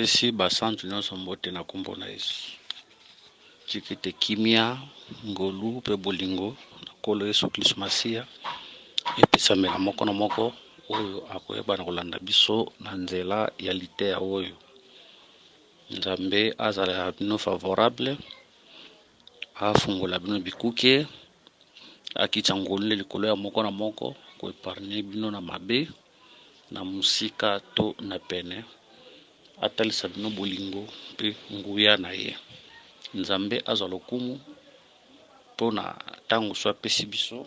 Topesi basantu nyonso mbote na kombo na Yesu. Chikete kimia, ngolu pe bolingo na kolo Yesu Kristo Masia. Epesamela moko na moko oyo akoyeba na kolanda biso na nzela ya litea oyo. Nzambe azala bino favorable, afungola bino bikuke, akitsa ngolu likolo ya moko na moko ko epargne bino na mabe na musika to na pene. Atalisa bino bolingo pe nguya na ye. Nzambe azwa lokumu pona tango so apesi biso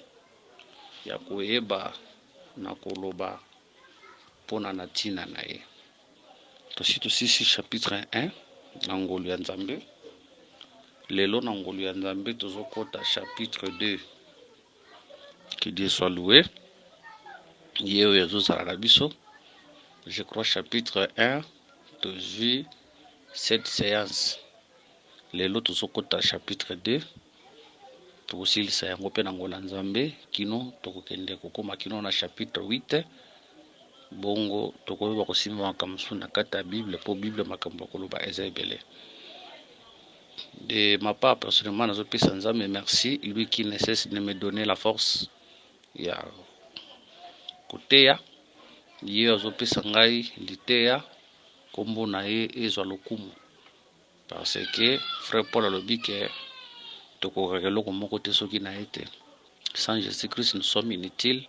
ya koyeba na koloba pona na tina na ye. Tosisi chapitre 1 na ngolu ya Nzambe. Lelo na ngolu ya Nzambe tozokota chapitre 2. Que Dieu soit loué. Yeo yazozala na biso. Je crois chapitre 1 vu cette séance. Lelo tozokota chapitre 2. Tokosilisa yango pe na ngola Nzambe kino tokokende kokoma kino na chapitre 8. Bongo tokoyeba kosimba makambo na kata ya Bible po Bible makambo koloba eza ebele. De ma part personnellement nazopesa Nzambe merci, lui qui ne cesse de me donner la force ya koteya. Ye azopesa ngai liteya kombo na ye ezwa lokumu. Parce que frère Paul alobi ke tokokaka eloko moko te soki na ye te. Sans Jésus-Christ nous sommes inutiles.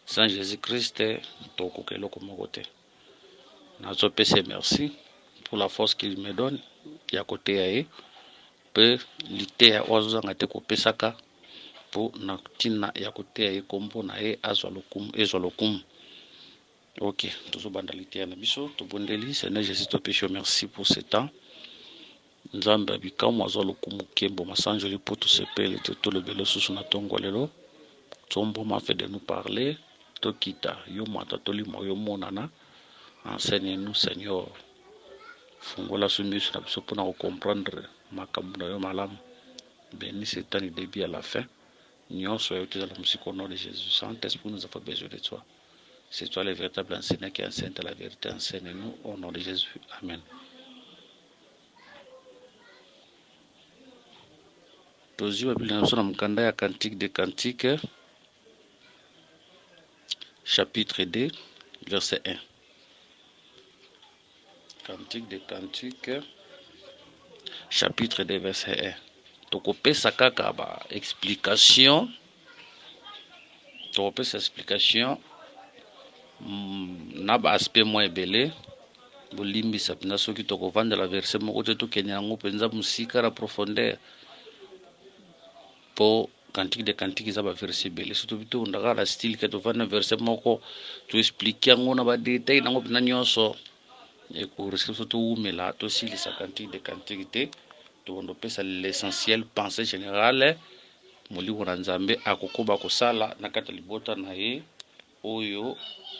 Sans Jésus-Christ tokoka eloko moko te. Nazopesa merci pour la force qu'il me donne ya koteya ye pe liteya ozanga te kopesaka po na tina ya koteya ye kombo na ye azwa lokumu. Ok, tozobanda liteya na biso tobondeli. Seigneur Jésus topesi merci pour ce temps. Nzambe bikamu azwa lokumu kembo masanjoli po tosepele te tolobelo susu na tongo lelo. Tombo m'a fait de nous parler. Tokita yo mata tolimo yo monana. Enseigne-nous Seigneur. Fungola sumbisu na biso pona comprendre makambo na yo malamu. Bénis ce temps du début à la fin. Nyonso yo te la musique au nom de Jésus. Saint-Esprit, nous avons besoin de toi. C'est toi le véritable enseignant qui enseigne la vérité. Enseigne-nous au nom de Jésus. Amen. Tozwi Biblia na mkanda ya Cantique des Cantiques, chapitre 2, verset 1. Cantique des Cantiques, chapitre 2, verset 1. Tokopesa kaka ba explication. Tokopesa explication na ba aspect mo ebele. Bolimbisa pina soki tokovanda la verset moko te tokenya yango penza musika na profondeur. Po Cantique des Cantiques za ba verset belé surtout bito ndaka la style que to vana verset moko to expliquer yango na ba détail nango pina nyonso e ko risque surtout umela to silisa Cantique des Cantiques te to ndo pesa l'essentiel pensée générale moli wona Nzambe akokoba kosala na kata libota na ye oyo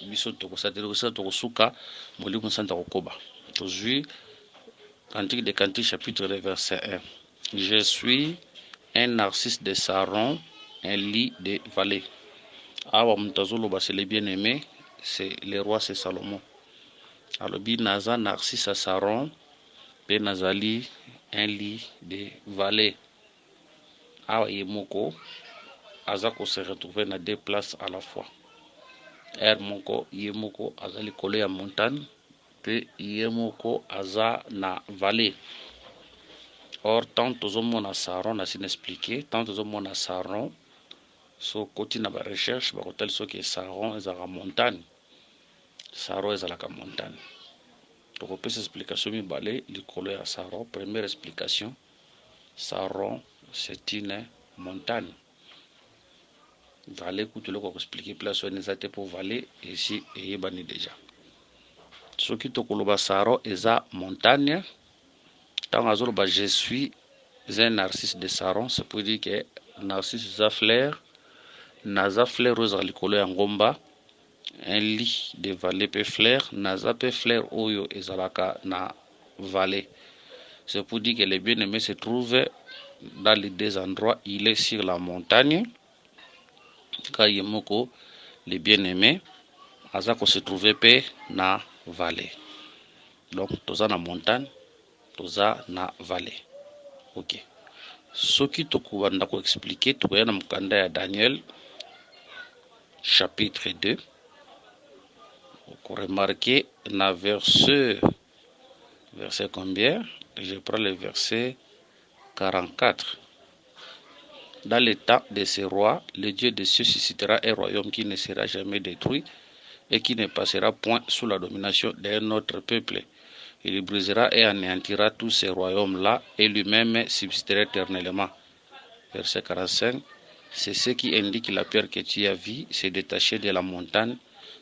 biso to kosatela to kosuka moli monsanta kokoba. Tozwi Cantique des Cantiques chapitre 2 verset 1. Je suis un narcisse de Saron, un lit de vallée. Awa mtazolo ba c'est le bien-aimé, c'est le roi c'est Salomon. Alobi naza narcisse à Saron, pe nazali un lit de vallée. Awa yemoko azako se retrouver na deux places à la fois. Moko yemoko azali kolo ya montagne, pe yemoko aza na vallée. Or, tant aux hommes à Saron, on a sin expliqué, tant aux hommes à Saron, so côté na ba recherche, ba hotel so que Saron est à la montagne. Saron est à la montagne. Donc, on peut s'explication mi balé, le colère à Saron. Première explication, Saron, c'est une montagne. Vallée, écoute le qu'on expliquer place où on est pour vallée, ici, et bani déjà. Ce qui te koloba Saron est à montagne. Tant je suis un narcisse de Saron, c'est pour dire que narcisse Zafler, Naza fleur aux alicolo ngomba, un lit de vallée pe fleur, Naza pe fleur oyo ezalaka na vallée. C'est pour dire que le bien-aimé se trouve dans les deux endroits. Il est sur la montagne, car yemoko le bien-aimé, Azako se trouve pe na vallée. Donc toza na montagne, toza na vallée. Ok. Soki tokubanda ko expliquer tokoya na mukanda ya Daniel chapitre 2. Vous remarquez na verset combien? Je prends le verset 44. Dans le temps de ces rois, le Dieu des cieux suscitera un royaume qui ne sera jamais détruit et qui ne passera point sous la domination d'un autre peuple. Il brisera et anéantira tous ces royaumes-là et lui-même subsistera éternellement. Verset 45. C'est ce qui indique la pierre que tu as vue se détacher de la montagne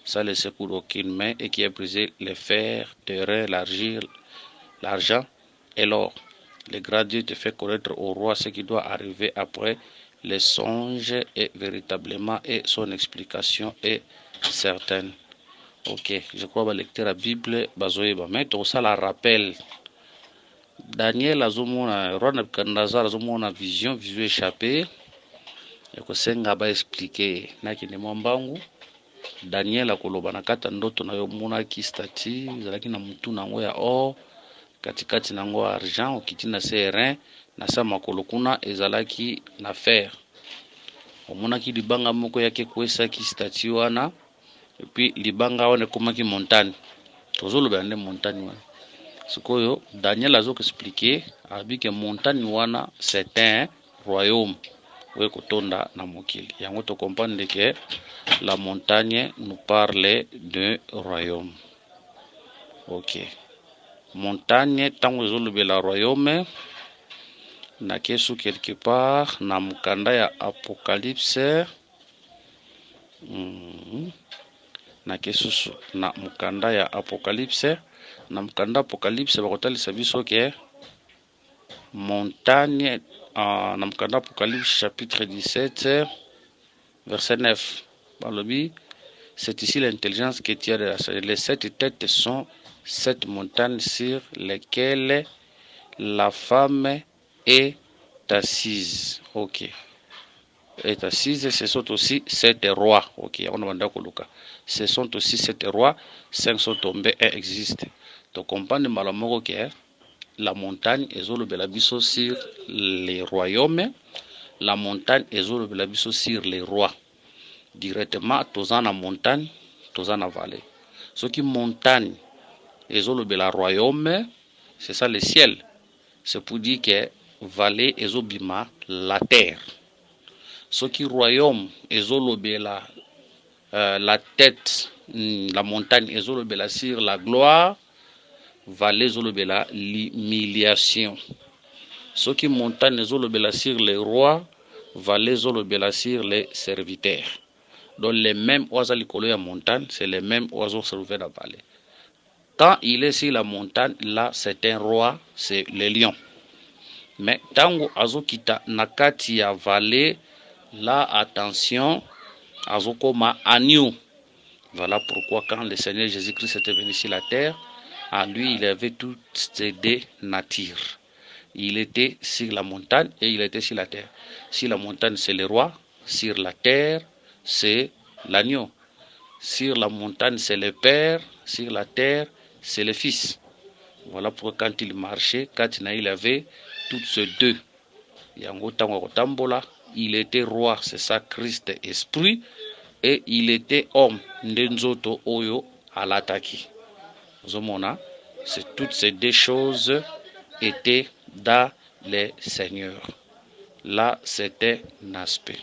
sans le secours d'aucune main et qui a brisé le fer, terrain, l'argent et l'or. Le grand Dieu te fait connaître au roi ce qui doit arriver après les songes est véritablement et son explication est certaine. Ok, je crois que lecteur la Bible bazoeba mais tout ça la rappelle. Daniel azomona roi Nebuchadnezzar azomona vision échappée et que senga ba expliquer na kine mwambangu Daniel akoloba na kata ndoto na yo mona ki stati zalaki na mutu nango ya or katikati nango argent okiti na serein na sa makolo kuna ezalaki na fer omonaki libanga moko yake kwesaki stati wana et puis libanga wana komaki montagne tozoloba nde montagne wana sikoyo Daniel azo expliquer abi que montagne wana c'est un royaume we kotonda na mokili yango to comprendre que la montagne nous parle d'un royaume. Ok, montagne tango ezolobela royaume na kesu quelque part na mukanda ya Apocalypse na kesu na mukanda ya Apocalypse na mukanda Apocalypse bakotalisa biso ke montagne na mukanda Apocalypse chapitre 17 verset 9 balobi c'est ici l'intelligence que tu as de la sagesse. Les 7 têtes sont 7 montagnes sur lesquelles la femme est assise. Ok. Est assise, ce sont aussi 7 rois. Ok, on va koluka. Ce sont aussi 7 rois, 5 sont tombés, 1 existe. Donc comprendre malamoko que la montagne est le belabiso sur les royaumes, la montagne est le belabiso sur les rois. Directement, toza na montagne, toza na vallée. Ce qui montagne est le royaume, c'est ça le ciel. C'est pour dire que vallée est bima la terre. Ce qui royaume est la tête, la montagne est le sur la gloire, vallée est l'humiliation. Ce qui montagne est le sur les rois, vallée est sur les serviteurs. Donc les mêmes oiseaux à la montagne, c'est les mêmes oiseaux qui se trouvent dans la vallée. Quand il est sur la montagne, là c'est un roi, c'est le lion. Mais tango azo kita nakati ya vallée, là attention, azo koma agneau. Voilà pourquoi quand le Seigneur Jésus-Christ était venu sur la terre, en lui il avait toutes ces deux natures. Il était sur la montagne et il était sur la terre. Sur la montagne c'est le roi, sur la terre c'est l'agneau. Sur la montagne, c'est le père. Sur la terre, c'est le fils. Voilà pourquoi quand il marchait, quand il avait toutes ces deux. Il était roi, c'est ça, Christ esprit. Et il était homme, Ndenzoto Oyo Alataki. C'est toutes ces deux choses étaient dans le Seigneur. Là, c'était un aspect.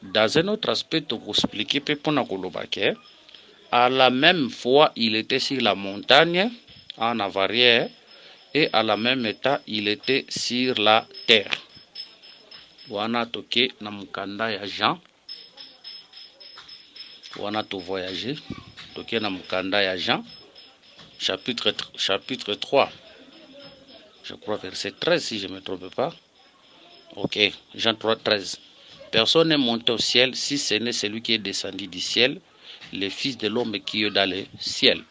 Dans un autre aspect, tu peux expliquer à la même fois, il était sur la montagne en avarière et à la même temps, il était sur la terre. Wana toke na mukanda ya Jean. Wana to voyager. Toke na mukanda ya Jean. Chapitre 3. Je crois verset 13 si je ne me trompe pas. Ok, Jean 3, 13. Personne n'est monté au ciel si ce n'est celui qui est descendu du ciel, le Fils de l'homme qui est dans le ciel.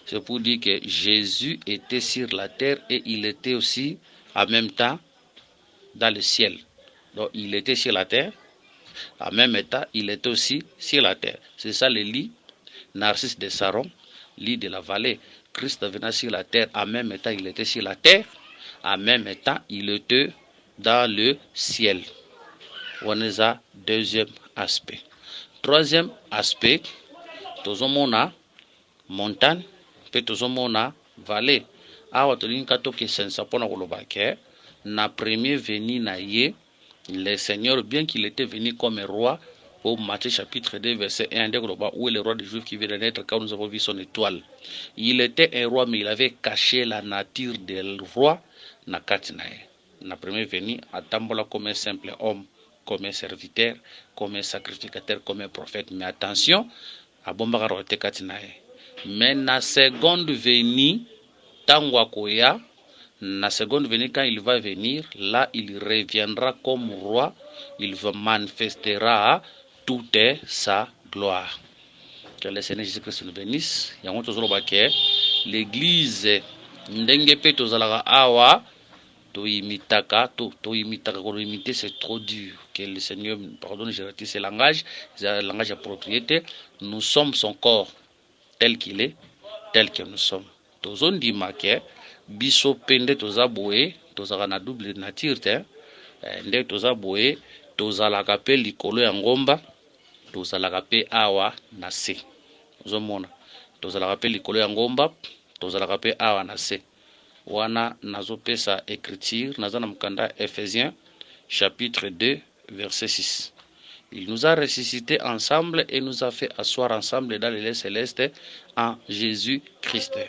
C'est pour dire que Jésus était sur la terre et il était aussi en même temps dans le ciel. Donc il était sur la terre, en même temps il était aussi sur la terre. C'est ça le lit, Narcisse de Saron, lit de la vallée. Christ venait sur la terre, en même temps il était sur la terre, en même temps il était dans le ciel. On est à deuxième aspect. Troisième aspect, tozomona montagne, pe tozomona vallée. Awa tolinga toke sensa pona koloba ke na premier venu na ye, le Seigneur, bien qu'il était venu comme roi, au Matthieu chapitre 2 verset 1, où est le roi des Juifs qui vient de naître quand nous avons vu son étoile. Il était un roi, mais il avait caché la nature du roi na katinae. Na premier venu, atambola comme un simple homme, comme un serviteur, comme un sacrificateur, comme un prophète. Mais attention, abombaka rote katinae. Mais na seconde venue, tangwakoya, na seconde venue, quand il va venir, là il reviendra comme roi, il manifestera toute sa gloire. Que le Seigneur Jésus-Christ nous bénisse. Yango tozoloba ke l'église ndenge pe tozalaka awa toimitaka ko imiter, c'est trop dur. Que le Seigneur pardonne, j'ai raté ce langage, c'est un langage approprié. Nous sommes son corps tel qu'il est, tel que nous sommes. Tozondima ke biso pende toza boye, tozaka na double nature te. Nde toza boye, tozalaka pe likolo ya ngomba, tozalaka pe awa na se. Ozomona, tozalaka pe likolo ya ngomba, tozalaka pe awa na se. Wana nazopesa écriture, naza na mukanda Ephésiens chapitre 2 verset 6. Il nous a ressuscités ensemble et nous a fait asseoir ensemble dans les lieux célestes en Jésus-Christ.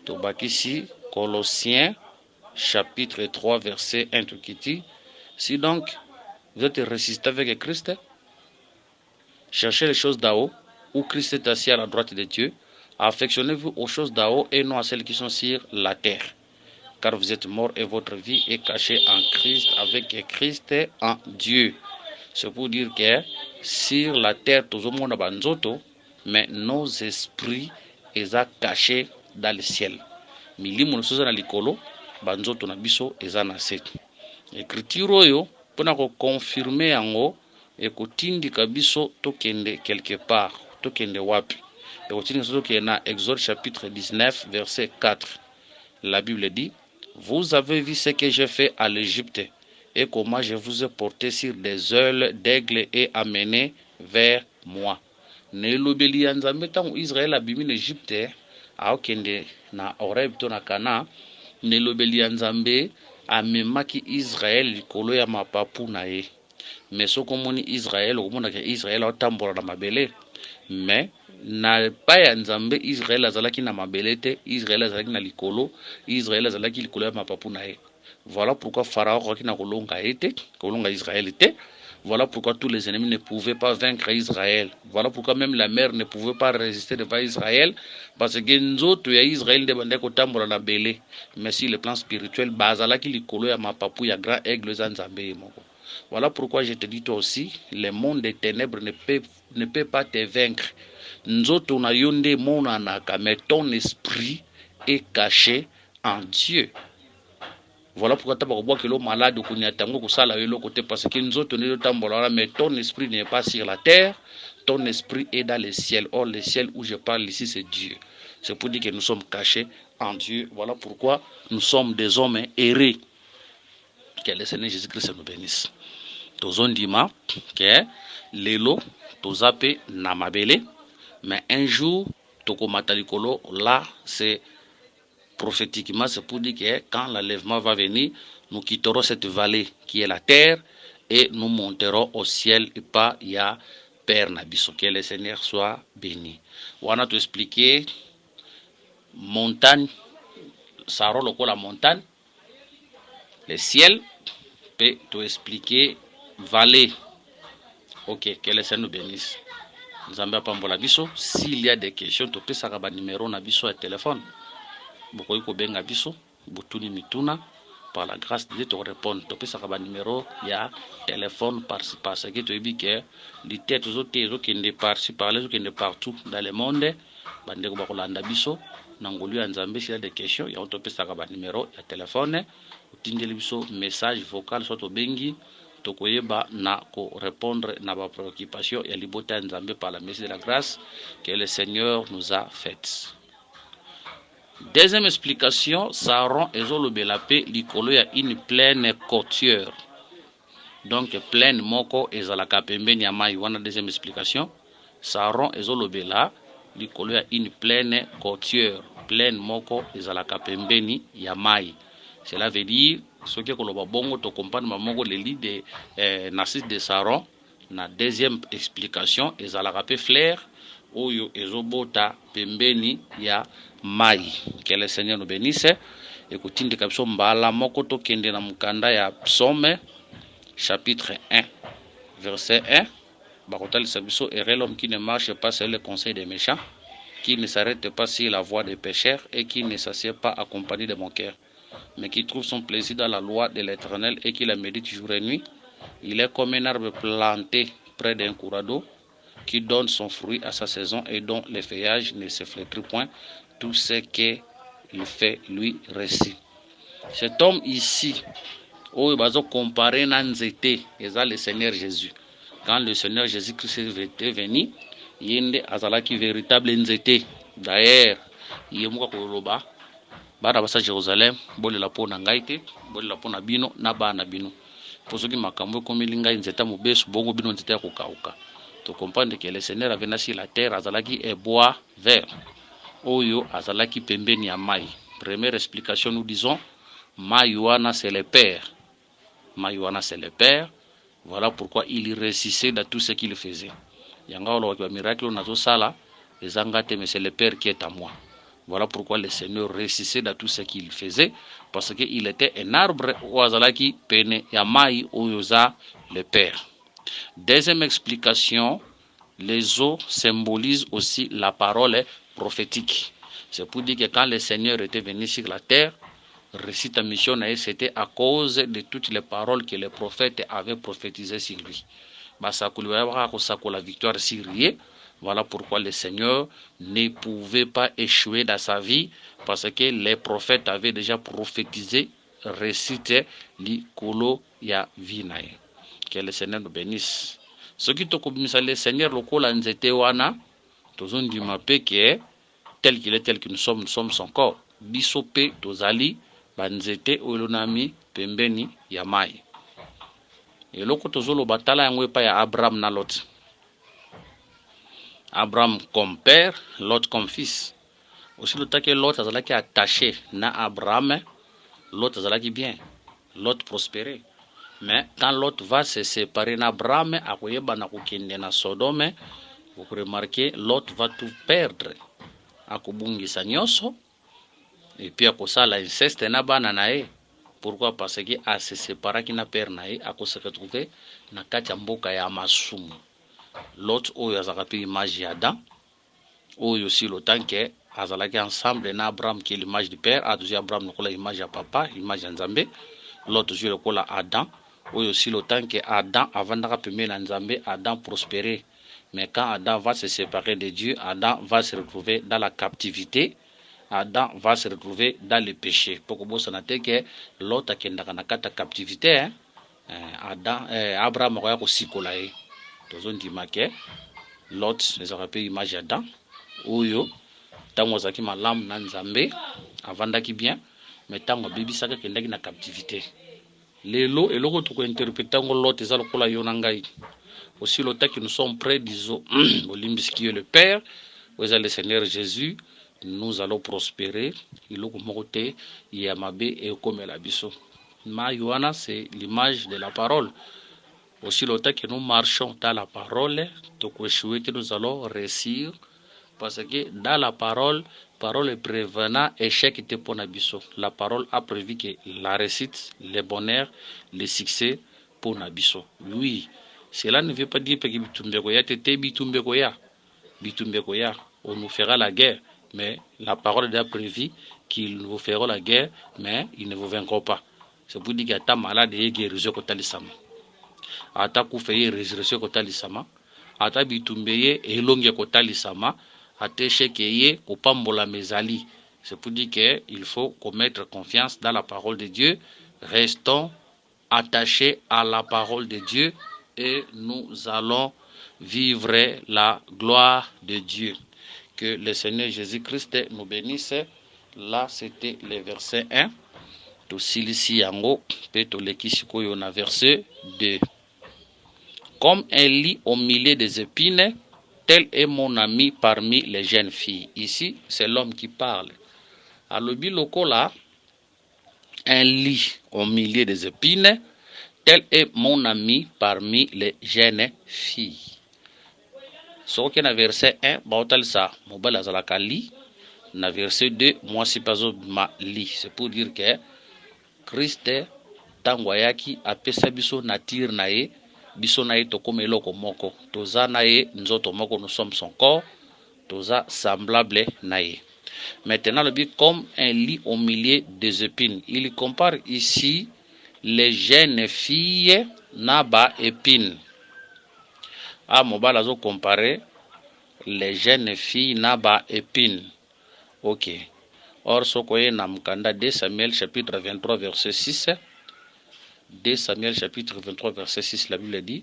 Tobakisi Colossiens chapitre 3 verset 1 qui dit: si donc vous êtes ressuscité avec Christ, cherchez les choses d'en-haut, où Christ est assis à la droite de Dieu. Affectionnez-vous aux choses d'en-haut et non à celles qui sont sur la terre. Car vous êtes morts et votre vie est cachée en Christ, avec Christ en Dieu. C'est pour dire que sur la terre, tout le monde a banzoto, mais nos esprits sont cachés dans le ciel. Milimu nous na likolo, banzoto na biso eza na se. Écriture oyo pona ko confirmer yango et ko tindika biso tokende quelque part, tokende wapi. Et ko tindika tokende na Exode chapitre 19 verset 4. La Bible dit: vous avez vu ce que j'ai fait à l'Égypte et comment je vous ai porté sur des ailes d'aigle et amené vers moi. Ne lobeli ya Nzambe tango Israël abimi na Égypte aokende na Horeb to na Kana, ne lobeli ya Nzambe amemaki Israël likolo ya mapapu na ye. Mais soko moni Israël okomona ke Israël atambola na mabele, mais na pa ya Nzambe Israël azalaki na mabele te, Israël azalaki na likolo, Israël azalaki likolo ya mapapu na ye. Voilà pourquoi Pharaon roki na kolonga ete, kolonga Israël te. Voilà pourquoi tous les ennemis ne pouvaient pas vaincre Israël. Voilà pourquoi même la mer ne pouvait pas résister devant Israël, parce que nzoto ya Israël de bande kotambola na bele. Mais sur le plan spirituel, bazalaki likolo ya mapapu ya grand aigle za Nzambe moko. Voilà pourquoi je te dis toi aussi, le monde des ténèbres ne peut pas te vaincre. Nzoto na yonde monanaka, mais ton esprit est caché en Dieu. Voilà pourquoi tu as que l'homme malade parce que nous autres, mais ton esprit n'est pas sur la terre, ton esprit est dans le ciel. Or, le ciel où je parle ici, c'est Dieu. C'est pour dire que nous sommes cachés en Dieu. Voilà pourquoi nous sommes des hommes errés. Que le Seigneur Jésus-Christ nous bénisse. Tozon dima que lelo tozape namabele, mais un jour toko matalikolo là c'est prophétiquement, c'est pour dire que quand l'enlèvement va venir, nous quitterons cette vallée qui est la terre et nous monterons au ciel et pas il y a Père Nabiso. Que le Seigneur soit béni. On a tout expliqué. Montagne, ça rôle quoi la montagne? Le ciel peut tout expliquer. Vallée. Ok, que le Seigneur nous bénisse. Zambia Pambola Biso. S'il y a des questions, tu peux savoir numéro na biso à téléphone. Bokoyi ko benga biso butuni mituna, par la grâce de Dieu te répondre. Tu peux savoir numéro ya téléphone parce que tu dis que les têtes aux autres qui ne partent par les qui ne partout dans le monde bande ko bakolanda biso nangolu ya Nzambe. S'il y a des questions, ya tu peux savoir numéro ya téléphone utindeli biso message vocal soit to bengi tokoyeba na ko répondre na ba préoccupation ya libota ya Nzambe par la merci de la grâce que le Seigneur nous a faite. Deuxième explication, Saron ezolobelape likolo ya une plaine côtière. Donc plaine moko ezalaka pembeni ya mai wana. Deuxième explication, Saron ezolobela likolo ya une plaine côtière. Plaine moko ezalaka pembeni ya mai. Cela veut dire soki koloba bongo to comprendre mamongo le lit de Narcisse de Saron. Na deuxième explication ezalaka pe flair oyo ezobota pembeni ya mai. Que le Seigneur nous bénisse. Ekotindika biso mbala moko tokende na mukanda ya Psaume chapitre 1 verset 1. Bakotalisa biso heureux l'homme qui ne marche pas selon le conseil des méchants, qui ne s'arrête pas sur la voie des pécheurs et qui ne s'assied pas accompagné de mon cœur, mais qui trouve son plaisir dans la loi de l'Éternel et qui la médite jour et nuit. Il est comme un arbre planté près d'un courant d'eau, qui donne son fruit à sa saison et dont les feuillages ne se flétrissent point. Tout ce qu'il fait lui réussit. Cet homme ici, où il va comparer Nanzete, et ça le Seigneur Jésus. Quand le Seigneur Jésus-Christ est venu, il y a un véritable Nzete. D'ailleurs, il y a un bana basa Jérusalem, bolela po na ngai te, bolela po na bino na bana bino. Pour ceux qui makambo komeli ngai nzeta mobesu bongo bino nzeta ya kokauka. To comprendre que le Seigneur avait naissé la terre azalaki et bois vert. Oyo azalaki pembeni ya mai. Première explication, nous disons mai wana c'est le Père. Mai wana c'est le Père. Voilà pourquoi il réussissait dans tout ce qu'il faisait. Yanga olo wa miracle nazo sala ezangate, mais c'est le Père qui est à moi. Voilà pourquoi le Seigneur réussissait dans tout ce qu'il faisait, parce qu'il était un arbre oazalaki pene ya mai oyoza le Père. Deuxième explication, les eaux symbolisent aussi la parole prophétique. C'est pour dire que quand le Seigneur était venu sur la terre, récite mission, c'était à cause de toutes les paroles que les prophètes avaient prophétisées sur lui. La victoire sur lui. Voilà pourquoi le Seigneur ne pouvait pas échouer dans sa vie, parce que les prophètes avaient déjà prophétisé, récité l'ikolo ya vinae. Que le Seigneur nous bénisse. Ce qui te communique le Seigneur lokola nzete wana, tozon di mapeke tel qu'il est, tel que nous sommes son corps. Bisope tozali banzete olonami pembeni ya mai. Et loko tozolo batala yango epa ya Abraham na Lot. Abraham comme père, Lot comme fils. Aussi le temps que Lot azalaki attaché na Abraham, Lot azalaki bien, Lot prospéré. Mais quand Lot va se séparer d'Abraham, akoyeba na kokende na Sodome, vous remarquez, Lot va tout perdre. Akobungisa nyonso, et puis akosala inceste na bana nae. Pourquoi? Parce que a se séparaki na père nae, akose retrouver na kati ya mboka ya masumu. Lot oyo azalaki image ya Adam, oyo aussi le temps que azalaki ensemble na Abraham qui est l'image du père, aduzi Abraham lokola image ya papa, image ya Nzambe. Lot oyo lokola Adam, oyo aussi le temps que Adam avandaka pembeni na Nzambe, Adam prospéré. Mais quand Adam va se séparer de Dieu, Adam va se retrouver dans la captivité, Adam va se retrouver dans le péché. Pour que que Lot akendaka na kata captivité, Abraham akoya kosikola ye. Tozondima ke Lot ezalaki image ya Adam oyo tango azalaki malamu na Nzambe avandaki bien, mais tango abebisaka kendaki na captivité. Lelo eloko toko interpréter tango Lot eza lokola yo na ngai. Aussi le temps que nous sommes près d'Iso Olimbis qui est le Père, où est le Seigneur Jésus, nous allons prospérer. Iloko mokote yamabe et comme la biso. Ma Yohana, c'est l'image de la parole. Aussi le temps que nous marchons dans la parole, que nous allons réussir, parce que dans la parole est prévenant échec était pour Nabiso. La parole a prévu que la réussite, le bonheur, le succès pour Nabiso. Oui, cela ne veut pas dire que Bitumbekoya, on nous fera la guerre, mais la parole a prévu qu'ils nous feront la guerre, mais ils ne vous vaincront pas. C'est pour dire qu'il y a ta malade et guérison contre l'islam. Ata kufeye résurrection kotalisama, ata bitumbeye elonge kotalisama, ata shekeye kopambola mezali. C'est pour dire qu'il faut commettre confiance dans la parole de Dieu. Restons attachés à la parole de Dieu et nous allons vivre la gloire de Dieu. Que le Seigneur Jésus-Christ nous bénisse. Là, c'était le verset 1. Tosilisi yango, pe tolekisi koyo na verset 2. Comme un lit au milieu des épines, tel est mon ami parmi les jeunes filles. Ici, c'est l'homme qui parle. À l'obi lokola, un lit au milieu des épines, tel est mon ami parmi les jeunes filles. Ce qui est dans verset 1, baotal sa, mobile azalaka li. Dans verset 2, moi si pas ma li. C'est pour dire que Christ tango ayaki apesa biso nature na ye, biso na ye tokoma eloko moko. Toza na ye nzoto moko, nous sommes son corps, toza semblable na ye. Maintenant, le but comme un lit au milieu des épines. Il compare ici les jeunes filles naba épines. Ah, mobile azo comparer les jeunes filles naba épines. Ok. Or, ce qu'on est dans Mukanda 2 Samuel chapitre 23 verset 6. 2 Samuel chapitre 23 verset 6, la Bible dit,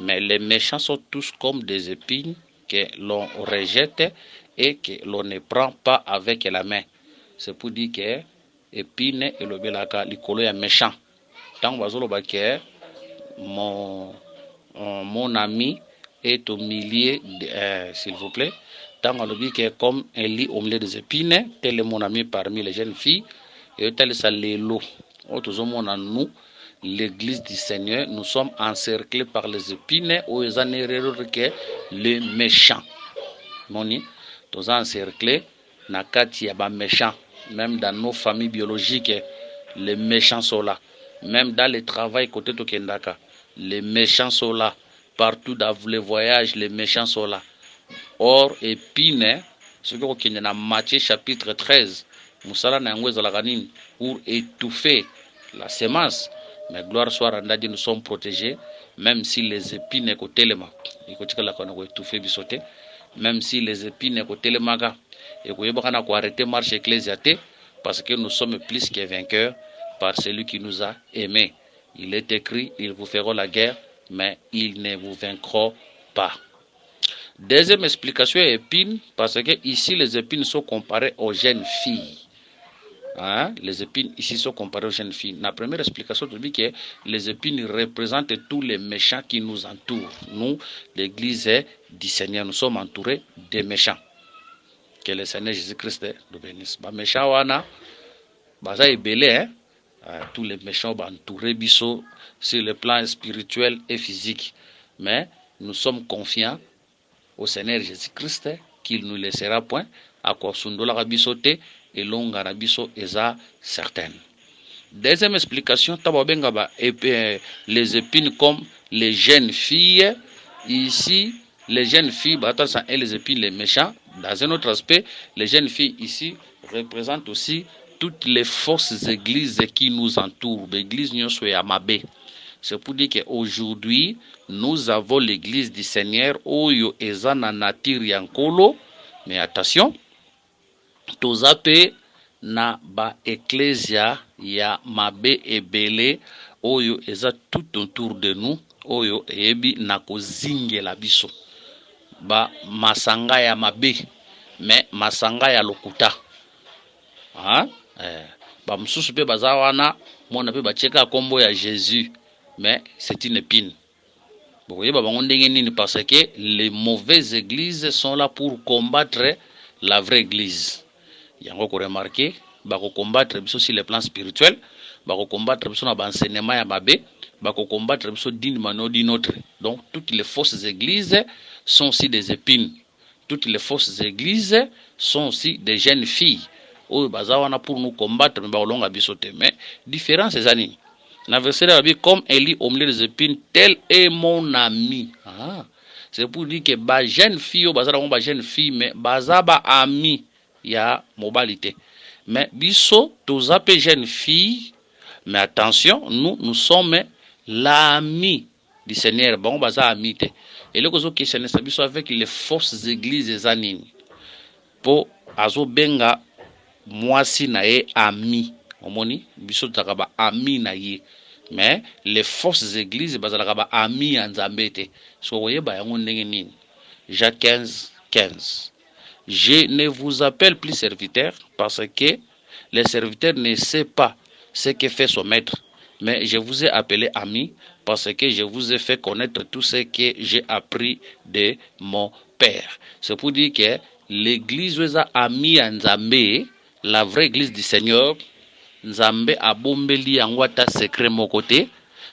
mais les méchants sont tous comme des épines que l'on rejette et que l'on ne prend pas avec la main. C'est pour dire que épine et le belaka likolo ya méchant. Tant que mon ami est au milieu, s'il vous plaît. Tant que comme un lit au milieu des épines, tel est mon ami parmi les jeunes filles, et tel est l'élo. Nous, l'église du Seigneur, nous sommes encerclés par les épines, où ils en que les méchants. Moni, nous sommes encerclés, nakati ya ba méchants, même dans nos familles biologiques, les méchants sont là. Même dans le travail côté Tokendaka, les méchants sont là. Partout dans les voyages, les méchants sont là. Or, épine, ce que nous avons Matthieu chapitre 13, pour étouffer la semence. Mais gloire soit rendue, nous sommes protégés, même si les épines côté lema. Même si les épines côté lema, et qu'on a arrêté marche ecclésiaste, parce que nous sommes plus que vainqueurs par celui qui nous a aimés. Il est écrit, ils vous feront la guerre, mais ils ne vous vaincront pas. Deuxième explication est épine, parce que ici les épines sont comparées aux jeunes filles. Hein? Les épines ici sont comparées aux jeunes filles. La première explication te dit que les épines représentent tous les méchants qui nous entourent. Nous, l'église du Seigneur, nous sommes entourés des méchants. Que le Seigneur Jésus-Christ nous bénisse. Les méchants, baza ebele, hein? Tous les méchants entourés biso sur le plan spirituel et physique. Mais nous sommes confiants au Seigneur Jésus-Christ qu'il ne nous laissera point à quoi sundola rabisote et longa rabiso eza certaine. Deuxième explication, les épines comme les jeunes filles. Ici, les jeunes filles, et les épines, les méchants. Dans un autre aspect, les jeunes filles ici représentent aussi toutes les fausses églises qui nous entourent. L'église Nyoswe. C'est pour dire qu'aujourd'hui, nous avons l'église du Seigneur, Oyo Ezana Natir Yankolo, mais attention, tozape na ba ecclesia ya mabe ebele, Oyo Eza tout autour de nous, Oyo Ebi na kozingela biso. Ba masanga ya mabe, mais masanga ya lokuta. Hein? Ba msusu pe bazawana, mona pe bacheka kombo ya Jésus. Mais c'est une épine. Vous voyez, parce que les mauvaises églises sont là pour combattre la vraie église. Il y a encore remarqué, combattre sur le plan spirituel, combattre sur l'enseignement ya babé, combattre sur d'une manière ou d'une autre. Donc toutes les fausses églises sont aussi des épines. Toutes les fausses églises sont aussi des jeunes filles. Pour nous combattre, mais différence c'est années. La verset comme elle lit au milieu des épines, tel est mon ami. Ah, c'est pour dire que ba jeune fille, ba jeune fille, mais ba ami, il y a mobilité. Mais biso, tous appelés jeune fille, mais attention, nous sommes l'ami du Seigneur. Bon, baza amité. Et le cause qui se biso avec les fausses églises anines. Pour azo benga mwasi na e ami. Omoni biso takaba ami na ye. Mais les fausses églises bazalaka ba ami ya nzambe te. So voyez ba yango ndenge nini. Jacques 15, 15. Je ne vous appelle plus serviteur parce que le serviteur ne sait pas ce que fait son maître. Mais je vous ai appelé ami parce que je vous ai fait connaître tout ce que j'ai appris de mon Père. C'est pour dire que l'église est ami à Nzambe, la vraie église du Seigneur. Nzambe a bombeli yango ata secret moko te.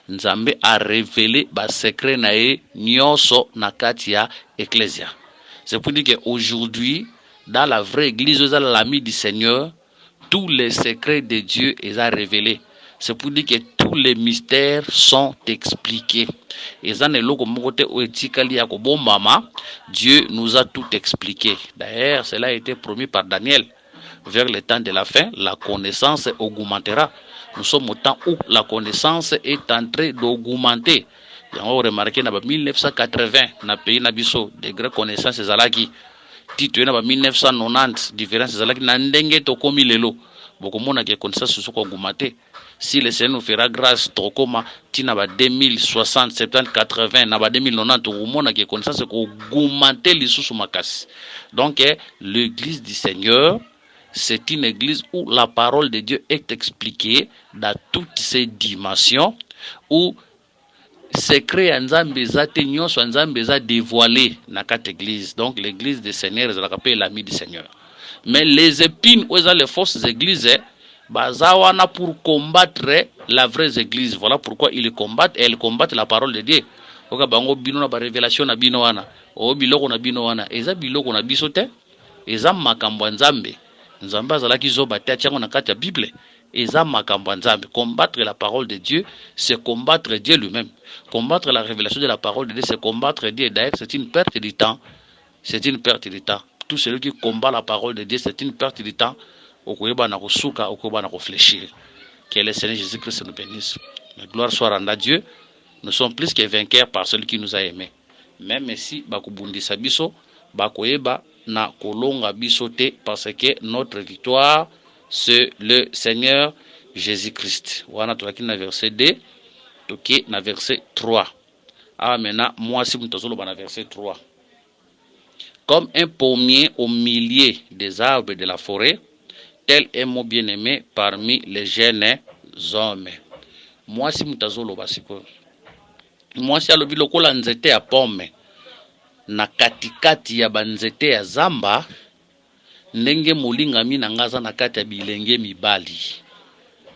Nzambe a révélé ba secret na ye nyonso na kati ya ecclesia. C'est pour dire qu'aujourd'hui, dans la vraie église, l'ami du Seigneur, tous les secrets de Dieu sont révélés. C'est pour dire que tous les mystères sont expliqués. Dieu nous a tout expliqué. D'ailleurs, cela a été promis par Daniel. Vers le temps de la fin, la connaissance augmentera. Nous sommes au temps où la connaissance est en train d'augmenter. On a remarqué en 1980, dans le pays Nabiso, des grandes connaissances zalaki. Titre en 1990, différence zalaki nandenge to komi lelo. Beaucoup de gens qui connaissance sont augmenté. Si le Seigneur nous fera grâce, Trokoma, tina ba 2060, 70, 80, na ba 2090, au monde qui connaissance augmenté les sous makasi. Donc, l'église du Seigneur, c'est une église où la parole de Dieu est expliquée dans toutes ses dimensions, où secret Nzambe zate nyonso Nzambe za dévoilé dans cette église. Donc l'église du Seigneur est appelée l'ami du Seigneur. Mais les épines où les fausses églises bazawana pour combattre la vraie église. Voilà pourquoi ils combattent et elles combattent la parole de Dieu. Oka bango bino na ba révélation na bino wana. O biloko na bino wana. Eza biloko na biso te. Eza makambo Nzambe. Nzambe azalaki zoba te tiango na kati ya Bible. Eza makambo Nzambe. Combattre la parole de Dieu, c'est combattre Dieu lui-même. Combattre la révélation de la parole de Dieu, c'est combattre Dieu. D'ailleurs, c'est une perte de temps. C'est une perte de temps. Tout celui qui combat la parole de Dieu, c'est une perte de temps. Okoyeba na kosuka, okoyeba na réfléchir. Que le Seigneur Jésus-Christ nous bénisse. La gloire soit rendue à Dieu. Nous sommes plus que vainqueurs par celui qui nous a aimés. Même si bakubundisa biso, bakoyeba na kolonga biso te parce que notre victoire c'est le Seigneur Jésus-Christ. Wana tulaki na verset 2, toki na verset 3. Ah maintenant moi si mutazolo na verset 3. Comme un pommier au milieu des arbres de la forêt, tel est mon bien-aimé parmi les jeunes hommes. Moi si mutazolo basiko. Moi si alobi lokola nzete ya pomme na katikati ya banzete ya zamba ndenge molingami na ngaza na kati ya bilenge mibali.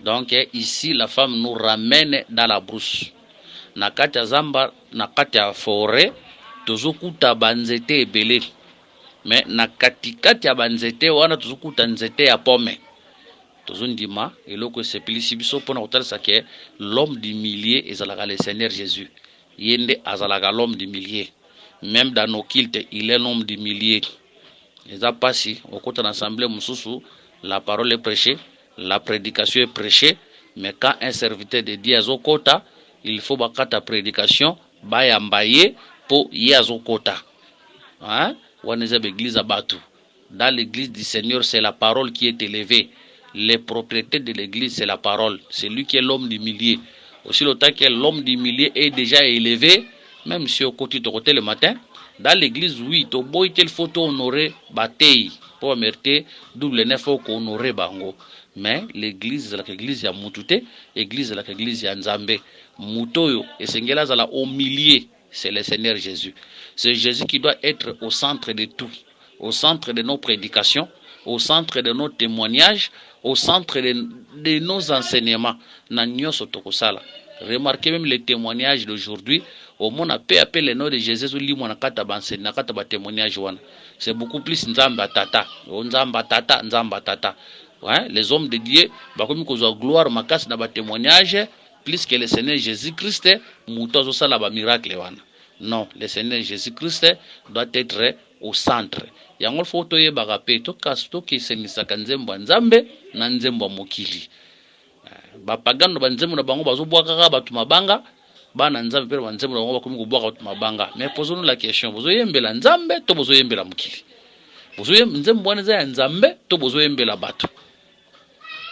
Donc ici la femme nous ramène dans la brousse. Na kati ya zamba na kati ya forêt tozokuta banzete ebele. Mais na katikati ya banzete wana tozokuta nzete ya pomme. Tozondima eloko sepelisi biso pona kotalisa ke l'homme du millier ezalaka le Seigneur Jésus. Yende azalaka l'homme du millier. Même dans nos cultes, il est l'homme du millier. Les apassi, au côté de l'assemblée Moussoussou, la parole est prêchée, la prédication est prêchée, mais quand un serviteur de Dieu est au quota, il faut que ta prédication bayambaye pour y au quota. Hein? Dans l'église du Seigneur, c'est la parole qui est élevée. Les propriétés de l'église, c'est la parole. C'est lui qui est l'homme du millier. Aussi longtemps que l'homme du millier est déjà élevé, même si au côté de côté le matin, dans l'église, oui, to boy tel photo honoré batei pour mériter double neuf faut honoré bango. Mais l'église, la église ya mutute, l'église la église ya nzambe. Mutoyo et sengela zala au milieu, c'est le Seigneur Jésus. C'est Jésus qui doit être au centre de tout, au centre de nos prédications, au centre de nos témoignages, au centre de nos enseignements. Nanyo sotokosala. Remarquez même les témoignages d'aujourd'hui. Au monde a appelé le nom de Jésus li mona kata bansen na kata ba témoignage wana. C'est beaucoup plus nzamba tata. Nzamba tata, nzamba tata. Ouais, les hommes de Dieu ba komi kozwa gloire makasi na ba témoignage plus que le Seigneur Jésus-Christ mutozo sala ba miracle wana. Non, le Seigneur Jésus-Christ doit être au centre. Yango photo ye ba rapé to kasto ki senisaka nzembo nzambe na nzembo mokili. Ba pagano ba nzembo na bango bazo bwaka ba tumabanga. Bana nzambe pere banzembo na bango bakomi kobwaka tumabanga. Mais posons-nous la question, bozo yembela nzambe to bozo yembela mokili? Bozo nzembo wana za ya nzambe to bozo yembela bato?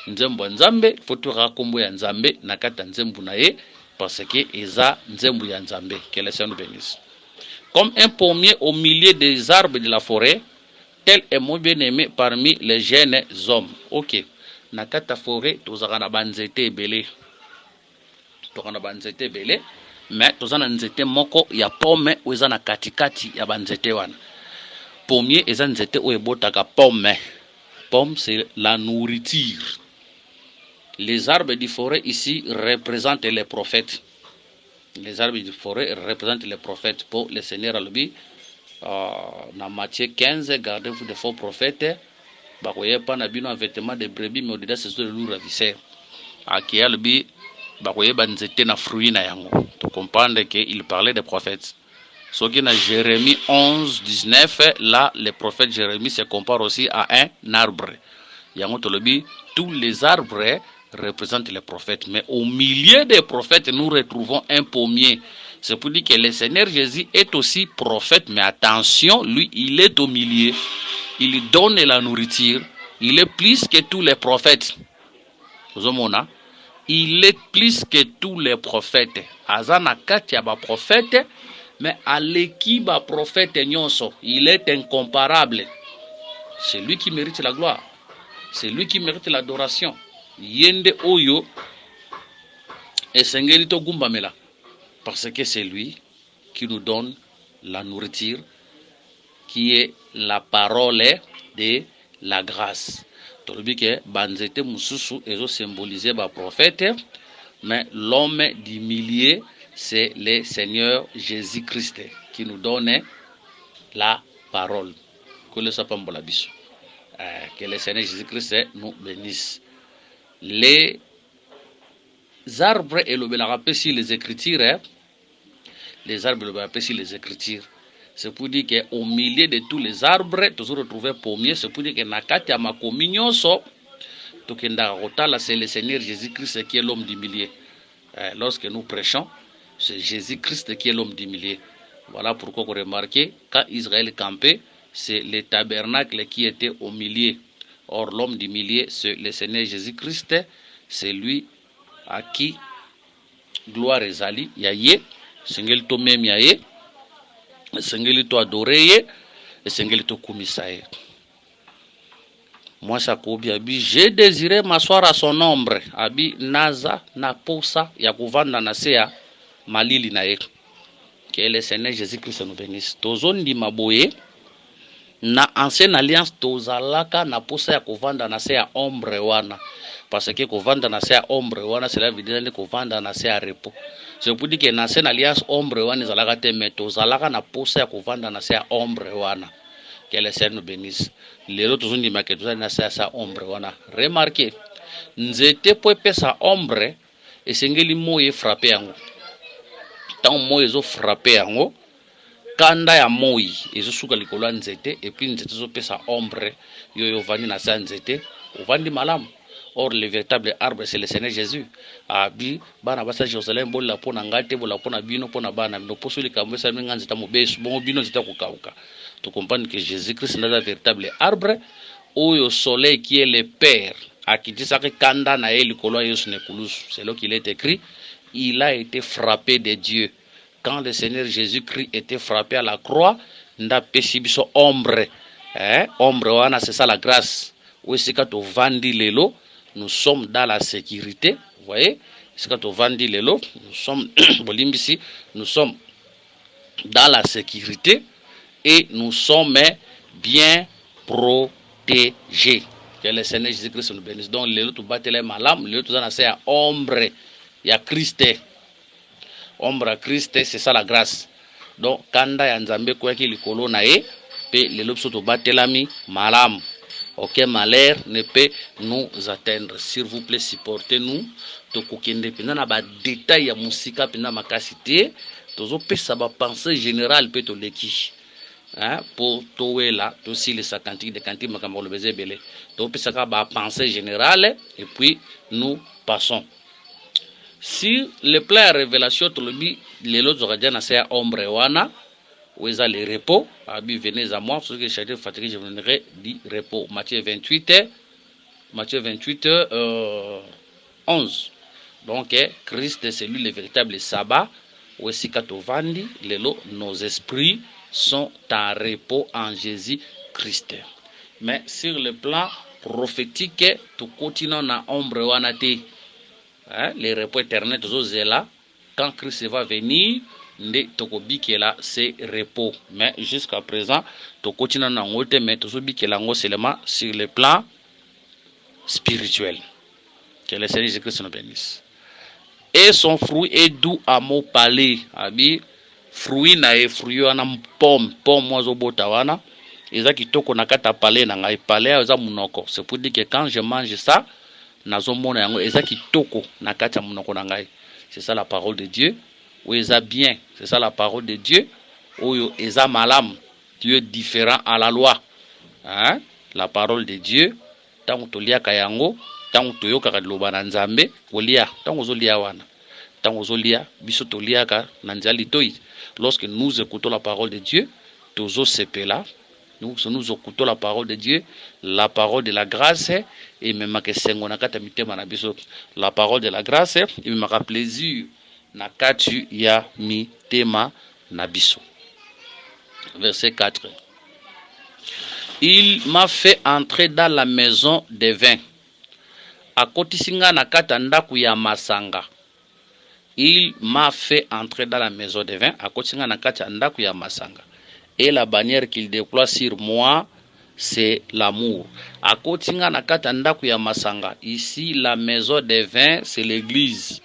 Nzembo nzambe faut rakombo ya nzambe na kata nzembo na ye parce que eza nzembo ya nzambe. Que le Seigneur nous bénisse. Comme un pommier au milieu des arbres de la forêt, tel est mon bien-aimé parmi les jeunes hommes. Ok. Na kata forêt, tozaka na banzete belé. Tozaka na banzete belé. Mais tozana nzete moko ya pomme oza na katikati ya banzete wana. Pommier eza nzete oyo ebotaka pomme. Pomme c'est la nourriture. Les arbres du forêt ici représentent les prophètes. Les arbres du forêt représentent les prophètes. Pour le Seigneur Alobi, dans Matthieu 15, gardez-vous des faux prophètes. Bakoye pas na bino vêtements de brebis, mais au-delà c'est le loup ravisseur. Aki Alobi, bakoye banzete na fruit na yango. Tu comprends qu'il parlait des prophètes. Ce qui est dans Jérémie 11, 19, là, le prophète Jérémie se compare aussi à un arbre. Yango Tolobi, tous les arbres représentent les prophètes. Mais au milieu des prophètes, nous retrouvons un pommier. C'est pour dire que le Seigneur Jésus est aussi prophète, mais attention, lui, il est au milieu. Il donne la nourriture. Il est plus que tous les prophètes. Il est plus que tous les prophètes. Azana katia ba prophète. Mais à l'équipe prophète nyonso, il est incomparable. C'est lui qui mérite la gloire. C'est lui qui mérite l'adoration. Yende oyo esengelito gumbamela. Parce que c'est lui qui nous donne la nourriture, qui est la parole de la grâce. Tolobi ke banzete mususu ezo symboliser ba prophète, mais l'homme du milieu c'est le Seigneur Jésus-Christ qui nous donne la parole. Que le Seigneur Jésus-Christ nous bénisse. Les arbres et le rappel sur les Écritures, les arbres et le rappel sur les Écritures, c'est pour dire qu'au milieu de tous les arbres, tu retrouves pommier, c'est pour dire que nakati ya makominyo so, c'est le Seigneur Jésus-Christ qui est l'homme du milieu. Lorsque nous prêchons, c'est Jésus-Christ qui est l'homme du milieu. Voilà pourquoi vous remarquez, quand Israël campait, c'est le tabernacle qui était au milieu. Or, l'homme du milieu, c'est le Seigneur Jésus-Christ. C'est lui à qui gloire ezali. Yaye, sengeli to même yaye, sengeli to adoré, et sengeli to kumisaye. Moi, ça kobi abi, j'ai désiré m'asseoir à son ombre. Abi naza na posa ya kuvanda na sea malili na ye. Que le Seigneur Jésus-Christ nous bénisse. Tozon di maboye na ancienne alliance tozalaka na posa ya kovanda na sea ombre wana. Parce que kovanda na sea ombre wana cela veut dire kovanda na sea repos. C'est pour dire que na ancienne alliance ombre wana zalaka te mais tozalaka na posa ya kovanda na sea ombre wana. Que le Seigneur nous bénisse. Lelo tozon di maketuza na sea ombre wana. Remarquez, nzete po pesa ombre esengeli moye frapper yango. Tant moi ezo frappé yango kanda ya moi ezo suka likolo nzete et puis nzete zo pesa ombre yo vandi na sa nzete ovandi malamu. Or le véritable arbre c'est le Seigneur Jésus. Abi bana basa Jérusalem bola pona ngate bola pona bino pona bana no posuli kamwesa minga nzeta mobesu bon bino nzeta kokauka. Tu comprends que Jésus-Christ est le véritable arbre oyo soleil qui est le père akitisa ke kanda na eli kolo yesu ne kulusu. C'est là qu'il est écrit. Il a été frappé de Dieu. Quand le Seigneur Jésus-Christ était frappé à la croix, nda pesibiso ombre. Ombre wana c'est ça la grâce. Oui, c'est quand on vandi lelo, nous sommes dans la sécurité. Vous voyez? C'est quand on vandi lelo, nous sommes bolimbisi, nous sommes dans la sécurité et nous sommes bien protégés. Que le Seigneur Jésus-Christ nous bénisse. Donc lelo tu batele malam, lelo tu zana c'est ombre. Il y a Christ. Ombre à Christ, c'est ça la grâce. Donc, kanda ya nzambe kwa ki likolo na e, pe le lopso to batelami malam. Aucun malheur ne peut nous atteindre. S'il vous plaît, supportez-nous. To kokende pina na ba détail ya musika pina makasité, tozo pesa ba pensée générale pe to leki. Pour toela, to si les cantiques de cantiques makambo le beze belé. To pesa ka ba pensée générale et puis nous passons. Si le plan révélation tout le bi les autres oradiens c'est ombre wana où est le repos abi venez à moi ceux qui sont fatigués je vous donnerai du repos. Matthieu 28 11. Donc Christ c'est lui le véritable sabbat où est katovandi lelo nos esprits sont en repos en Jésus Christ. mais sur le plan prophétique tu continue na ombre wana te. Les repos éternels là quand Christ va venir nde tokobikela c'est repos, mais jusqu'à présent tu continue na ngote mais tozobikela ngo seulement sur le plan spirituel. Que le Seigneur Jésus-Christ nous bénisse. Et son fruit est doux à mon palais. Abi fruit na e fruit wana pomme mozo bota wana eza kitoko na kata palais na ngai palais eza munoko. C'est pour dire que quand je mange ça nazomona yango eza kitoko na kata munoko na ngai. C'est ça la parole de Dieu. Ou eza bien, c'est ça la parole de Dieu. Oyo eza malam, Dieu différent à la loi. Hein? La parole de Dieu tango tolia kayango tango toyoka loba na nzambe olia tango zolia wana tango zolia biso tolia ka na nzali toi. Lorsque nous écoutons la parole de Dieu tozo sepela nous écoutons la parole de Dieu, la parole de la grâce et même que sengo na kata mitema na biso la parole de la grâce et même ka plaisir na katu ya mitema na biso. Verset 4. Il m'a fait entrer dans la maison des vins. Akotisinga na kata ndaku ya masanga. Il m'a fait entrer dans la maison des vins. Akotisinga na kata ndaku ya masanga. Et la bannière qu'il déploie sur moi, c'est l'amour. Akotisinga na kata ndaku ya masanga. Ici, la maison des vins, c'est l'église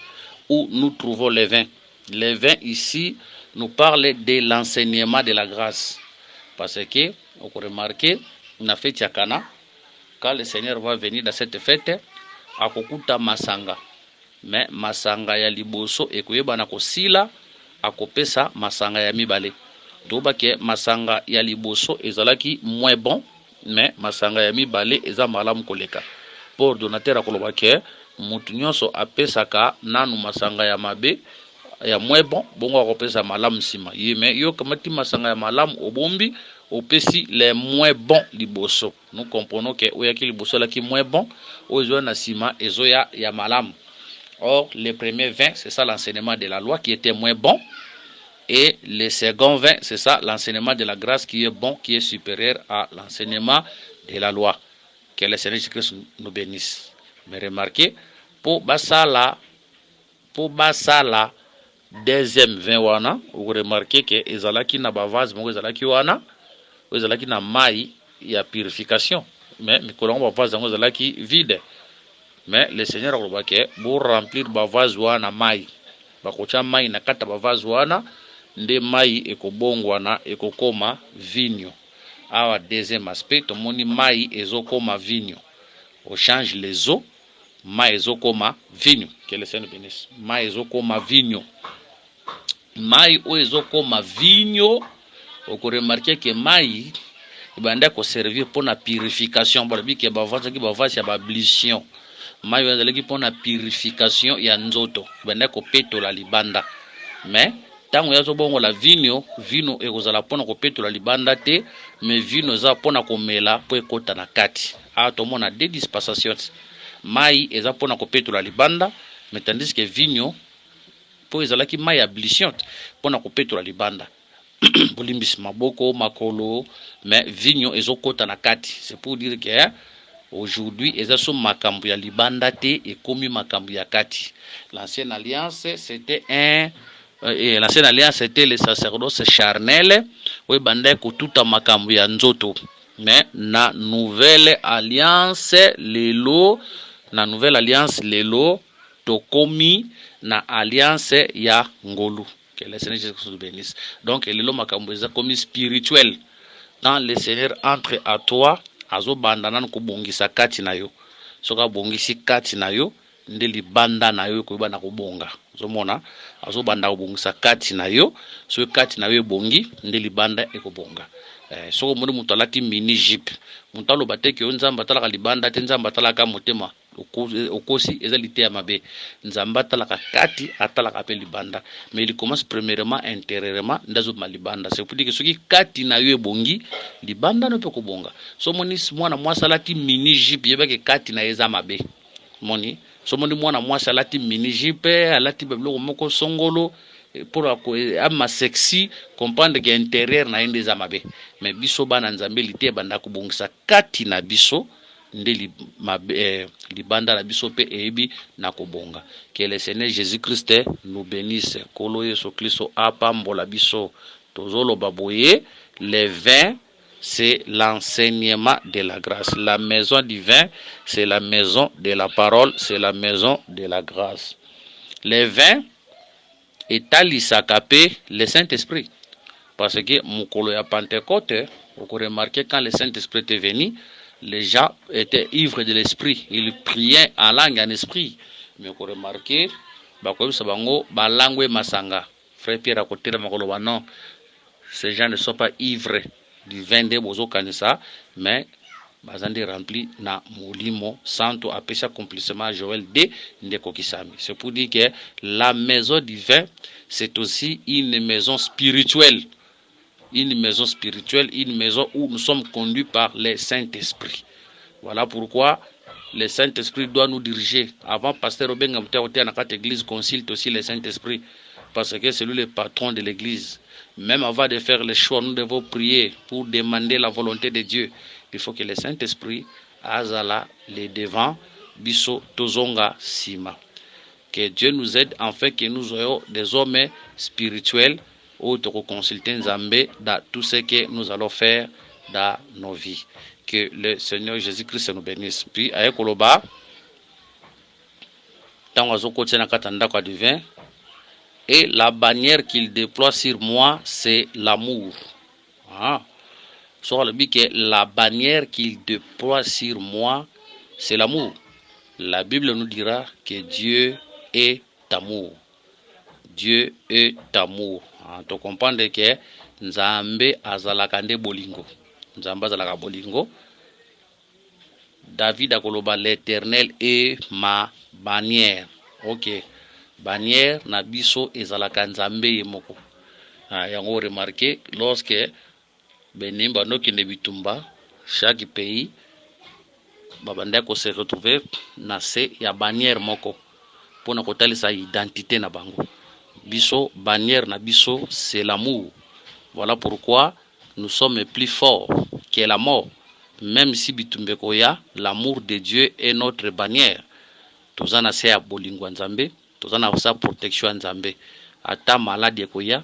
où nous trouvons les vins. Les vins ici nous parlent de l'enseignement de la grâce. Parce que, on peut remarquer, on a fait Tiakana, quand le Seigneur va venir dans cette fête, akokuta masanga. Mais masanga ya liboso ekoyeba na kosila akopesa masanga ya mibale. Toba ke masanga ya liboso ezalaki moins bon, mais masanga ya mibale eza malamu koleka. Pour donateur akoloba ke mutu nyonso apesaka nanu masanga ya mabe ya moins bon bongo akopesa malamu sima. Yeme yo kamati masanga ya malamu obombi opesi les moins bons liboso. Nous comprenons que oyaki liboso la ki moins bon ozo na sima ezoya ya malamu. Or les premiers 20 c'est ça l'enseignement de la loi qui était moins bon et les seconds 20 c'est ça l'enseignement de la grâce qui est bon, qui est supérieur à l'enseignement de la loi. Que le Seigneur Jésus-Christ nous bénisse. Mais remarquez pour basala deuxième 20 wana vous remarquez que ezalaki na bavase moko ezalaki wana ezalaki na mai ya purification mais mikolo ngo bavase ngo ezalaki vide. Mais le Seigneur a dit pour remplir bavase wana mai bakocha mai na kata bavase wana nde mai ekobongwana ekokoma vinyo. Awa deuxième aspect tomoni mai ezokoma vinyo. On change les eaux mai ezokoma vinyo. Que le Seigneur bénisse. Mai ezokoma vinyo. Mai o ezokoma vinyo. On remarquer que mai ibanda ko servir pour la purification. Balabi ke bavase ya bablission. Mai ezalaki pour la purification ya nzoto. Ibanda ko petola libanda. Mais tango yazo bongo la vinyo ekozala pona ko petola libanda te, mais vino za pona ko mela po ekota na kati. A to mona deux dispensations. Mai eza pona ko petola libanda, mais tandis que vinyo po ezalaki mai ya ablution pona ko petola libanda. Bolimbis maboko makolo, mais vinyo ezokota na kati. C'est pour dire que aujourd'hui eza so makambu ya libanda te ekomi makambu ya kati. L'ancienne alliance c'était l'ancienne alliance c'était le sacerdoce charnel oui bande kututa makambu ya nzoto. Mais na nouvelle alliance lelo tokomi na alliance ya ngolu. Que le Seigneur Jésus nous bénisse. Donc lelo makambu eza komi spirituel. Quand le Seigneur entre à toi azo bandana kubongisa kati na yo. Soka bongisi kati na yo nde libanda na yo ko bana kubonga. Zomona azo banda kubongisa kati na yo, so kati na yo bongi nde libanda ekobonga. Soko muri mutu alati mini jeep. Mutu aloba te ke nzamba talaka libanda te nzamba talaka motema. Okosi ezalite ya mabe. Nzamba talaka kati atalaka pe libanda. Mais il commence premièrement intérieurement ndazo malibanda. C'est pour dire que soki kati na yo bongi libanda no pe kobonga. So moni mwana mwasa alati mini jeep yebake kati na eza mabe. Moni so moni mwana mwasa alati mini jeep alati beblo moko songolo pour ama sexy comprendre que intérieur na inde za mabe mais biso bana nzambe lite banda kubongisa kati na biso nde libanda na biso pe ebi na kobonga. Que le Seigneur Jésus-Christ nous bénisse. Kolo Yesu Kristo apambola biso tozolo baboye. Les vins c'est l'enseignement de la grâce. La maison du vin c'est la maison de la parole, c'est la maison de la grâce. Les vins etalisaka pe le Saint-Esprit. Parce que mukolo ya Pentecôte, vous remarquez quand le Saint-Esprit est venu, les gens étaient ivres de l'esprit, ils priaient en langue en esprit. Mais vous remarquez, masanga. Frère Pierre à côté de Makolo, non, ces gens ne sont pas ivres du vin de Bozo Kanisa, mais bazandi rempli na molimo santo apesha accomplissement Joël D Ndekokisami. C'est pour dire que la maison du vin, c'est aussi une maison spirituelle. Une maison spirituelle, une maison où nous sommes conduits par le Saint-Esprit. Voilà pourquoi le Saint-Esprit doit nous diriger. Avant, pasteur Obenga Moutéoté à notre église consulte aussi le Saint-Esprit, parce que c'est lui le patron de l'église. Même avant de faire les choix, nous devons prier pour demander la volonté de Dieu. Il faut que le Saint-Esprit azala les devants, biso tozonga sima. Que Dieu nous aide afin que nous ayons des hommes spirituels ou de consulter Nzambe dans tout ce que nous allons faire dans nos vies. Que le Seigneur Jésus-Christ nous bénisse. Puis, avec Koloba, et la bannière qu'il déploie sur moi, c'est l'amour. Sur le but que la bannière qu'il déploie sur moi, c'est l'amour. La Bible nous dira que Dieu est amour. Dieu est amour. Tu comprends que Nzambe azalaka nde bolingo. Nzambe azalaka bolingo. David akoloba l'Éternel est ma bannière. OK. Bannière na biso ezalaka Nzambe yemoko. Yango remarqué lorsque benimba nokende bitumba chaque pays babanda ko se retrouver na se ya bannière moko pona kotalisa identité na bango. Biso, bannière na biso, c'est l'amour. Voilà pourquoi nous sommes plus forts que la mort. Même si bitumbe koya, l'amour de Dieu est notre bannière. Tozana se ya bolingo nzambe, tozana sa protection nzambe. Ata malade koya,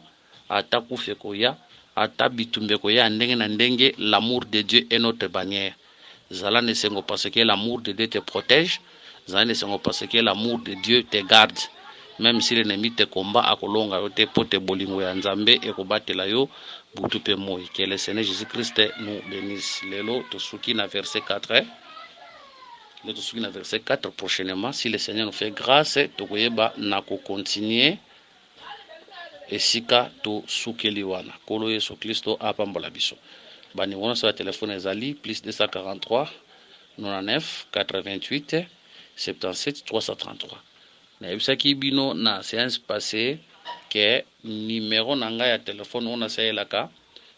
ata kufe koya, ata bitumbe koya ndenge na ndenge, l'amour de Dieu est notre bannière. Zala ne sengo parce que l'amour de Dieu te protège, zala ne sengo parce que l'amour de Dieu te garde. Même si l'ennemi te combat à kolonga yo te pote bolingo ya nzambe e kobatela yo butu pe moi. Que le Seigneur Jésus-Christ nous bénisse. Lelo tosuki na verset 4. Le tosuki na verset 4 prochainement si le Seigneur nous fait grâce tokoyeba na ko continuer esika to sukeli wana. Kolo Yesu Kristo apambola biso. Bani wona sa téléphone ezali plus 243 99 88 77 333. Na yebisaki bino na séance passée que numéro nanga ya téléphone on a sayelaka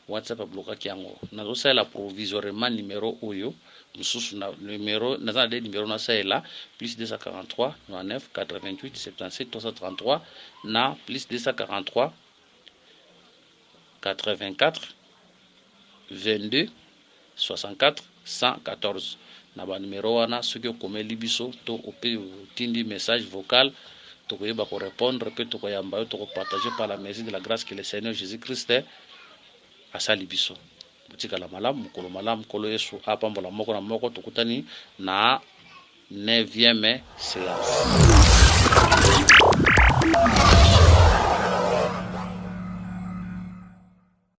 WhatsApp blokaki yango. Nazo sayela provisoirement numéro oyo mususu na numéro naza de numéro na sayela plus 243 99 88 77 333 na plus 243 84 22 64 114. Na ba numéro wana soki okomeli biso to ope tindi message vocal to koyeba ko répondre pe to koyamba yo to ko partager par la merci de la grâce que le Seigneur Jésus-Christ asali biso. Butika la malam kolo Yesu apambola moko na moko tokutani na 9e séance.